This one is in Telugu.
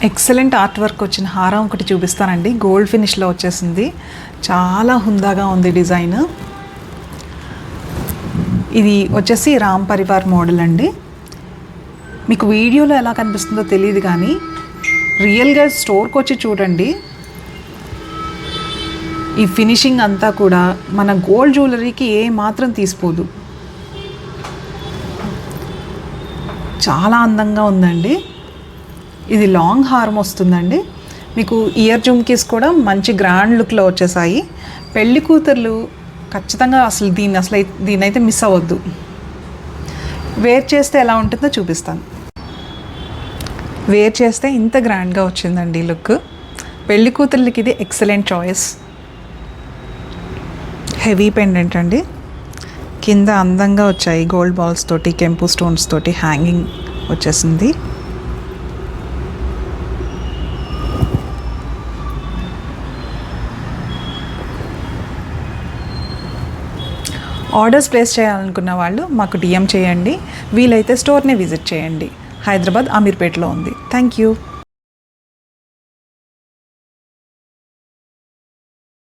ఎక్సలెంట్ ఆర్ట్ వర్క్ వచ్చిన హారం ఒకటి చూపిస్తానండి. గోల్డ్ ఫినిష్లో వచ్చేసింది. చాలా హుందాగా ఉంది డిజైన్. ఇది వచ్చేసి రామ్ పరివార్ మోడల్ అండి. మీకు వీడియోలో ఎలా కనిపిస్తుందో తెలియదు కానీ రియల్గా స్టోర్కి వచ్చి చూడండి. ఈ ఫినిషింగ్ అంతా కూడా మన గోల్డ్ జ్యువెలరీకి ఏ మాత్రం తీసిపోదు. చాలా అందంగా ఉందండి. ఇది లాంగ్ హారం వస్తుందండి. మీకు ఇయర్ జుమ్కీస్ కూడా మంచి గ్రాండ్ లుక్లో వచ్చేసాయి. పెళ్లి కూతుర్లు ఖచ్చితంగా దీన్నైతే మిస్ అవ్వద్దు. వేర్ చేస్తే ఎలా ఉంటుందో చూపిస్తాను. వేర్ చేస్తే ఇంత గ్రాండ్గా వచ్చిందండి లుక్. పెళ్లి కూతుర్లకి ఇది ఎక్సలెంట్ చాయిస్. హెవీ పెండెంట్ అండి. కింద అందంగా వచ్చాయి గోల్డ్ బాల్స్ తోటి, కెంపు స్టోన్స్ తోటి హ్యాంగింగ్ వచ్చేసింది. ఆర్డర్స్ ప్లేస్ చేయాలనుకున్న వాళ్ళు మాకు DM చేయండి. వీలైతే స్టోర్ని విజిట్ చేయండి. హైదరాబాద్ అమీర్పేటలో ఉంది. Thank you.